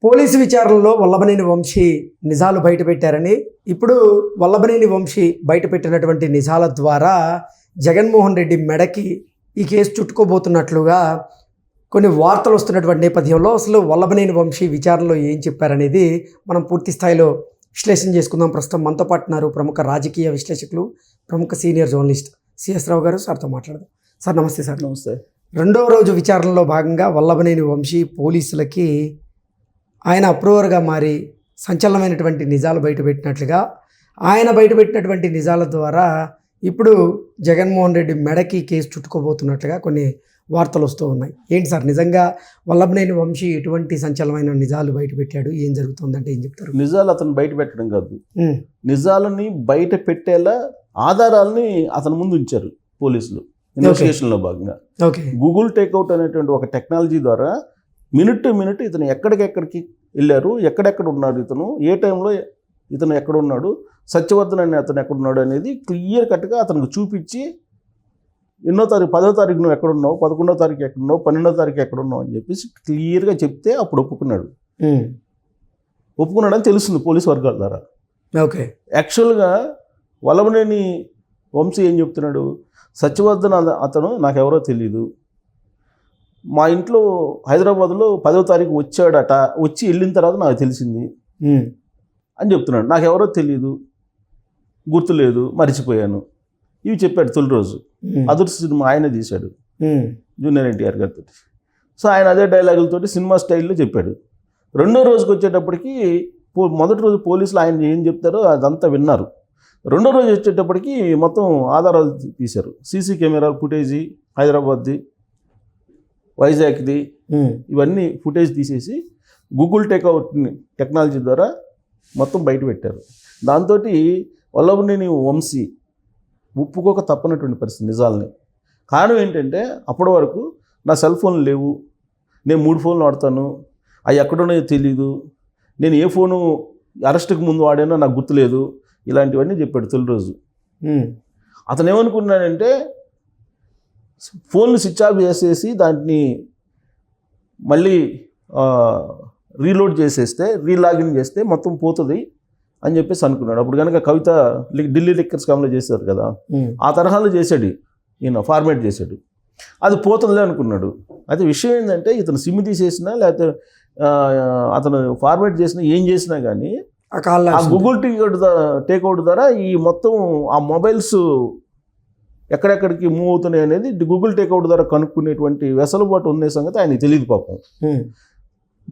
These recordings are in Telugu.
పోలీసు విచారణలో వల్లభనేని వంశీ నిజాలు బయటపెట్టారని, ఇప్పుడు వల్లభనేని వంశీ బయటపెట్టినటువంటి నిజాల ద్వారా జగన్మోహన్ రెడ్డి మెడకి ఈ కేసు చుట్టుకోబోతున్నట్లుగా కొన్ని వార్తలు వస్తున్నటువంటి నేపథ్యంలో అసలు వల్లభనేని వంశీ విచారణలో ఏం చెప్పారనేది మనం పూర్తి స్థాయిలో విశ్లేషణ చేసుకుందాం. ప్రస్తుతం మనతో పాటు ఉన్నారు ప్రముఖ రాజకీయ విశ్లేషకులు, ప్రముఖ సీనియర్ జర్నలిస్ట్ సిఎస్ రావు గారు. సార్తో మాట్లాడదాం. సార్ నమస్తే. సార్ నమస్తే. రెండవ రోజు విచారణలో భాగంగా వల్లభనేని వంశీ పోలీసులకి ఆయన అప్రూవర్గా మారి సంచలనమైనటువంటి నిజాలు బయటపెట్టినట్లుగా, ఆయన బయటపెట్టినటువంటి నిజాల ద్వారా ఇప్పుడు జగన్మోహన్ రెడ్డి మెడకి కేసు చుట్టుకోబోతున్నట్లుగా కొన్ని వార్తలు వస్తూ ఉన్నాయి. ఏంటి సార్, నిజంగా వల్లభనేని వంశీ ఎటువంటి సంచలనమైన నిజాలు బయటపెట్టాడు, ఏం జరుగుతుందంటే ఏం చెప్తారు? నిజాలు అతను బయట పెట్టడం కాదు, నిజాలని బయట పెట్టేలా ఆధారాలని అతని ముందు ఉంచారు పోలీసులు ఇన్వెస్టిగేషన్లో భాగంగా. గూగుల్ టేక్అవుట్ అనేటువంటి ఒక టెక్నాలజీ ద్వారా మినిట్ టు మినిట్ ఇతను ఎక్కడికెక్కడికి వెళ్ళారు, ఎక్కడెక్కడ ఉన్నాడు, ఇతను ఏ టైంలో ఇతను ఎక్కడ ఉన్నాడు, సత్యవర్ధన్ అనే అతను ఎక్కడున్నాడు అనేది క్లియర్ కట్గా అతనికి చూపించి, ఎన్నో తారీఖు 10వ తారీఖు నువ్వు ఎక్కడున్నావు, 11వ తారీఖు ఎక్కడున్నావు, 12వ తారీఖు ఎక్కడున్నావు అని చెప్పేసి క్లియర్గా చెప్తే అప్పుడు ఒప్పుకున్నాడని తెలుస్తుంది పోలీసు వర్గాల ద్వారా. ఓకే. యాక్చువల్గా వల్లభనేని వంశీ ఏం చెప్తున్నాడు, సత్యవర్ధన్ అతను నాకెవరో తెలీదు, మా ఇంట్లో హైదరాబాద్లో 10వ తారీఖు వచ్చాడట, వచ్చి వెళ్ళిన తర్వాత నాకు తెలిసింది అని చెప్తున్నాడు. నాకెవరో తెలియదు, గుర్తులేదు, మర్చిపోయాను, ఇవి చెప్పాడు తొలి రోజు. అదృష్ట సినిమా ఆయన తీశాడు జూనియర్ ఎన్టీఆర్ గారితో. సో ఆయన అదే డైలాగులతోటి సినిమా స్టైల్లో చెప్పాడు. రెండో రోజుకి వచ్చేటప్పటికి మొదటి రోజు పోలీసులు ఆయన ఏం చెప్తారో అదంతా విన్నారు. రెండో రోజు వచ్చేటప్పటికి మొత్తం ఆధారాలు తీశారు. సీసీ కెమెరా ఫుటేజీ, హైదరాబాద్ది, వైజాగ్ది, ఇవన్నీ ఫుటేజ్ తీసేసి గూగుల్ టేక్అవుట్ టెక్నాలజీ ద్వారా మొత్తం బయట పెట్టారు. దాంతో వల్లభనేని వంశీ ఒప్పుకోక తప్పనటువంటి పరిస్థితి నిజాలని. కారణం ఏంటంటే అప్పటి వరకు నా సెల్ ఫోన్లు లేవు, నేను 3 ఫోన్లు వాడతాను, అవి ఎక్కడున్నాయో తెలీదు, నేను ఏ ఫోను అరెస్ట్కి ముందు వాడానో నాకు గుర్తులేదు, ఇలాంటివన్నీ చెప్పాడు తొలి రోజు. అతను ఏమనుకున్నాడంటే ఫోన్లు స్విచ్ ఆఫ్ చేసేసి దాన్ని మళ్ళీ రీలోడ్ చేసేస్తే, రీలాగిన్ చేస్తే మొత్తం పోతుంది అని చెప్పేసి అనుకున్నాడు. అప్పుడు కనుక కవిత ఢిల్లీ లిక్కర్ స్కామ్లో చేశారు కదా, ఆ తరహాలో చేశాడు ఈయన, ఫార్మేట్ చేశాడు. అది పోతుందిలే అనుకున్నాడు. అయితే విషయం ఏంటంటే ఇతను సిమ్ తీసేసినా లేకపోతే అతను ఫార్మేట్ చేసినా ఏం చేసినా కానీ ఆ గూగుల్ టేక్అవుట్ ద్వారా ఈ మొత్తం ఆ మొబైల్స్ ఎక్కడెక్కడికి మూవ్ అవుతున్నాయి అనేది గూగుల్ టేక్అవుట్ ద్వారా కనుక్కునేటువంటి వెసలుబాటు ఉన్న సంగతి ఆయనకి తెలియదు పాపం.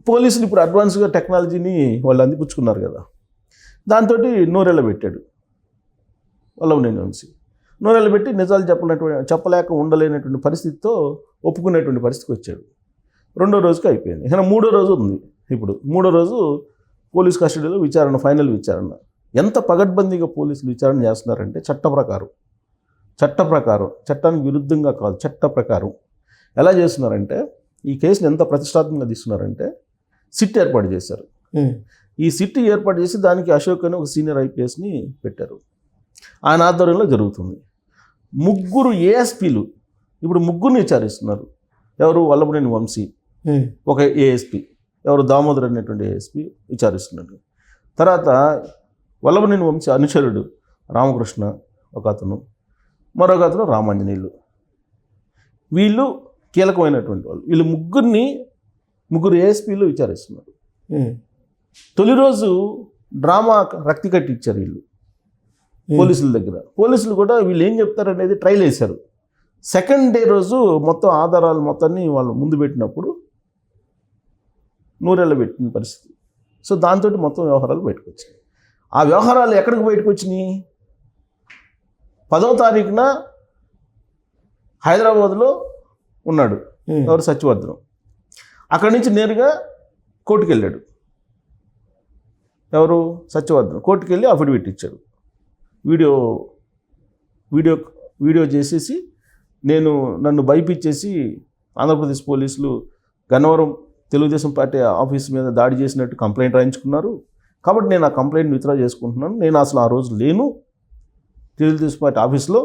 పోలీసులు ఇప్పుడు అడ్వాన్స్గా టెక్నాలజీని వాళ్ళు అందిపుచ్చుకున్నారు కదా, దాంతో నోరెళ్ళ పెట్టాడు వల్లభనేని వంశీ. నోరెళ్ళ పెట్టి నిజాలు చెప్పలేక ఉండలేనటువంటి పరిస్థితితో ఒప్పుకునేటువంటి పరిస్థితికి వచ్చాడు. రెండో రోజుకి అయిపోయింది. ఇక మూడో రోజు ఉంది. ఇప్పుడు మూడో రోజు పోలీస్ కస్టడీలో విచారణ, ఫైనల్ విచారణ. ఎంత పగడ్బందీగా పోలీసులు విచారణ చేస్తున్నారంటే చట్ట ప్రకారం, చట్టానికి విరుద్ధంగా కాదు, చట్ట ప్రకారం ఎలా చేస్తున్నారంటే ఈ కేసుని ఎంత ప్రతిష్టాత్మకంగా తీస్తున్నారంటే సిట్ ఏర్పాటు చేశారు. ఈ సిట్ ఏర్పాటు చేసి దానికి అశోక్ అని ఒక సీనియర్ ఐపీఎస్ని పెట్టారు. ఆయన ఆధ్వర్యంలో జరుగుతుంది. 3 ఏఎస్పీలు ఇప్పుడు 3 విచారిస్తున్నారు. ఎవరు? వల్లభనేని వంశీ, ఒక ఏఎస్పీ, ఎవరు? దామోదర్ అనేటువంటి ఏఎస్పీ విచారిస్తున్నాడు. తర్వాత వల్లభనేని వంశీ అనుచరుడు రామకృష్ణ ఒక అతను, మరొక అతను రామాంజనేయులు. వీళ్ళు కీలకమైనటువంటి వాళ్ళు. వీళ్ళు 3 ఏఎస్పీలు విచారిస్తున్నారు. తొలి రోజు డ్రామా రక్తి కట్టి ఇచ్చారు వీళ్ళు పోలీసుల దగ్గర. పోలీసులు కూడా వీళ్ళు ఏం చెప్తారు అనేది ట్రైల్ వేశారు. సెకండ్ డే రోజు మొత్తం ఆధారాలు మొత్తాన్ని వాళ్ళు ముందు పెట్టినప్పుడు నూరెళ్ళ పెట్టిన పరిస్థితి. సో దాంతో మొత్తం వ్యవహారాలు బయటకు వచ్చినాయి. ఆ వ్యవహారాలు ఎక్కడికి బయటకు వచ్చినాయి? 10వ తారీఖున హైదరాబాద్లో ఉన్నాడు ఎవరు? సత్యవర్ధనం. అక్కడి నుంచి నేరుగా కోర్టుకు వెళ్ళాడు. ఎవరు? సత్యవర్ధనం. కోర్టుకు వెళ్ళి అఫిడవిట్ ఇచ్చాడు. వీడియో చేసేసి నన్ను భయపించేసి ఆంధ్రప్రదేశ్ పోలీసులు గన్నవరం తెలుగుదేశం పార్టీ ఆఫీస్ మీద దాడి చేసినట్టు కంప్లైంట్ రాయించుకున్నారు, కాబట్టి నేను ఆ కంప్లైంట్ విత్డ్రా చేసుకుంటున్నాను, నేను అసలు ఆ రోజు లేను తెలుగుదేశం పార్టీ ఆఫీస్లో,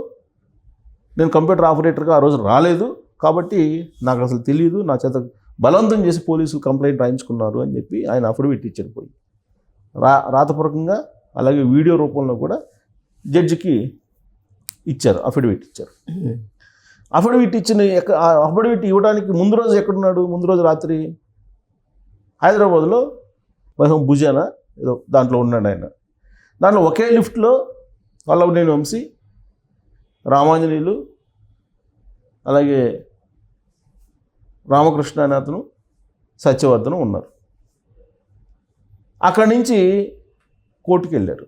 నేను కంప్యూటర్ ఆపరేటర్గా ఆ రోజు రాలేదు, కాబట్టి నాకు అసలు తెలియదు, నా చేత బలవంతం చేసి పోలీసులు కంప్లైంట్ రాయించుకున్నారు అని చెప్పి ఆయన అఫిడవిట్ ఇచ్చారు పోయి రాతపూర్వకంగా అలాగే వీడియో రూపంలో కూడా జడ్జికి ఇచ్చారు, అఫిడవిట్ ఇచ్చారు. అఫిడవిట్ అఫిడవిట్ ఇవ్వడానికి ముందు రోజు ఎక్కడున్నాడు? ముందు రోజు రాత్రి హైదరాబాద్లో భుజాన ఏదో దాంట్లో ఉన్నాడు ఆయన. దాంట్లో ఒకే లిఫ్ట్లో వల్లభనేని వంశీ, రామాంజనేయులు, అలాగే రామకృష్ణ అనే అతను, సత్యవర్ధనం ఉన్నారు. అక్కడి నుంచి కోర్టుకి వెళ్ళారు.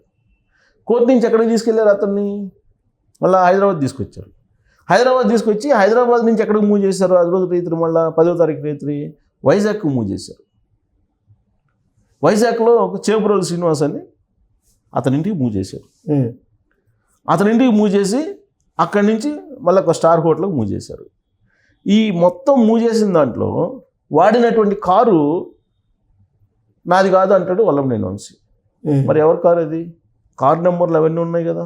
కోర్టు నుంచి ఎక్కడికి తీసుకెళ్లారు అతన్ని? మళ్ళీ హైదరాబాద్ తీసుకొచ్చారు. హైదరాబాద్ తీసుకొచ్చి హైదరాబాద్ నుంచి ఎక్కడికి మూవ్ చేశారు? అది రోజు రైతులు మళ్ళీ 10వ తారీఖు రైతులు వైజాగ్కి మూవ్ చేశారు. వైజాగ్లో ఒక చేపురోలు శ్రీనివాస్ అని అతని ఇంటికి మూవ్ చేశారు. అతని ఇంటికి మూవ్ చేసి అక్కడి నుంచి మళ్ళీ ఒక స్టార్ హోటల్కి మూవ్ చేశారు. ఈ మొత్తం మూవ్ చేసిన దాంట్లో వాడినటువంటి కారు నాది కాదు అంటాడు వల్లభనేని వంశీ. మరి ఎవరి కారు అది? కారు నెంబర్లు అవన్నీ ఉన్నాయి కదా,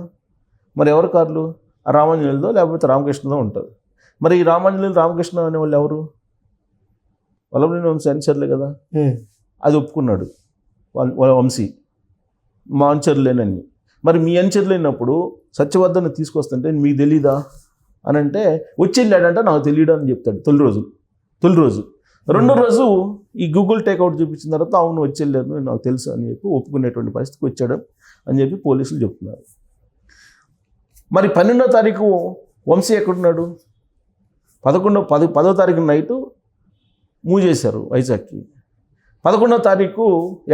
మరి ఎవరి కార్లు? రామాంజనేయులదో లేకపోతే రామకృష్ణదో ఉంటుంది. మరి ఈ రామాంజనేయులు రామకృష్ణ అనేవాళ్ళు ఎవరు? వల్లభనేని వంశీ అనుచరులే కదా. అది ఒప్పుకున్నాడు వంశీ, మా అనుచరులేనని. మరి మీ అనుచరులేనప్పుడు సత్యవర్ధన్ తీసుకొస్తుంటే మీకు తెలీదా అని అంటే వచ్చి వెళ్ళాడంటే నాకు తెలియదు అని చెప్తాడు తొలి రోజు. రెండో రోజు ఈ గూగుల్ టేక్అవుట్ చూపించిన తర్వాత అవును వచ్చి వెళ్ళాను నాకు తెలుసు అని చెప్పి ఒప్పుకునేటువంటి పరిస్థితికి వచ్చాడు అని చెప్పి పోలీసులు చెప్తున్నారు. మరి 12వ తారీఖు వంశీ ఎక్కడున్నాడు? 10వ తారీఖు నైటు మూవ్ చేశారు వైజాగ్కి. 11వ తారీఖు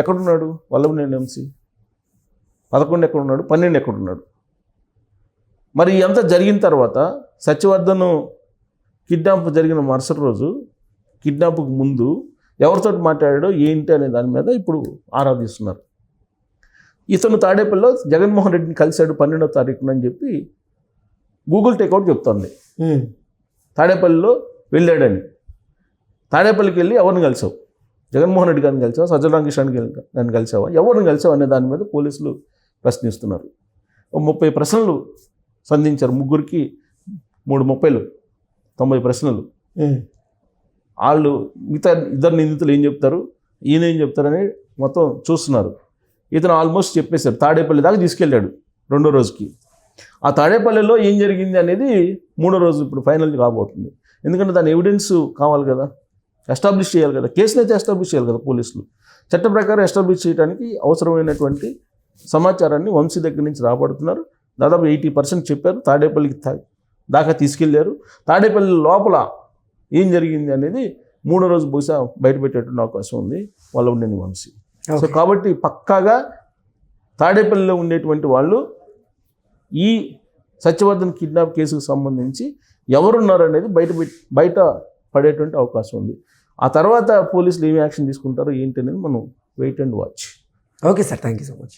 ఎక్కడున్నాడు వల్లభనేని వంశీ? 11 ఎక్కడున్నాడు? 12 ఎక్కడున్నాడు? మరి అంతా జరిగిన తర్వాత సత్యవర్ధన్ కిడ్నాప్ జరిగిన మరుసటి రోజు, కిడ్నాప్కు ముందు ఎవరితో మాట్లాడాడో ఏంటి అనే దాని మీద ఇప్పుడు ఆరాధిస్తున్నారు. ఇతను తాడేపల్లిలో జగన్మోహన్ రెడ్డిని కలిశాడు 12వ తారీఖున అని చెప్పి గూగుల్ టేక్అవుట్ చెప్తోంది. తాడేపల్లిలో వెళ్ళాడని. తాడేపల్లికి వెళ్ళి ఎవరిని కలిసావు? జగన్మోహన్ రెడ్డి గారిని కలిసావా? సజ్జల రామకృష్ణ కలిసావా? ఎవరిని కలిసావు అనే దాని మీద పోలీసులు ప్రశ్నిస్తున్నారు. 30 ప్రశ్నలు సంధించారు. ముగ్గురికి 30 90 ప్రశ్నలు. వాళ్ళు మిగతా ఇద్దరు నిందితులు ఏం చెప్తారు, ఈయన ఏం చెప్తారని మొత్తం చూస్తున్నారు. ఇతను ఆల్మోస్ట్ చెప్పేశారు. తాడేపల్లి దాకా తీసుకెళ్ళాడు రెండో రోజుకి. ఆ తాడేపల్లిలో ఏం జరిగింది అనేది మూడో రోజు ఇప్పుడు ఫైనల్ కాబోతుంది. ఎందుకంటే దాని ఎవిడెన్స్ కావాలి కదా, ఎస్టాబ్లిష్ చేయాలి కదా, కేసుని అయితే ఎస్టాబ్లిష్ చేయాలి కదా పోలీసులు. చట్ట ప్రకారం ఎస్టాబ్లిష్ చేయడానికి అవసరమైనటువంటి సమాచారాన్ని వంశీ దగ్గర నుంచి రాబడుతున్నారు. దాదాపు 80% చెప్పారు. తాడేపల్లికి దాకా తీసుకెళ్లారు. తాడేపల్లి లోపల ఏం జరిగింది అనేది మూడో రోజు బహుశా బయటపెట్టేటువంటి అవకాశం ఉంది వల్లభనేని వంశీ. సో కాబట్టి పక్కాగా తాడేపల్లిలో ఉండేటువంటి వాళ్ళు ఈ సత్యవర్ధన్ కిడ్నాప్ కేసుకు సంబంధించి ఎవరున్నారు అనేది బయట పడేటువంటి అవకాశం ఉంది. ఆ తర్వాత పోలీసులు ఏమి యాక్షన్ తీసుకుంటారో ఏంటి అనేది మనం wait and watch. Okay sir, thank you so much.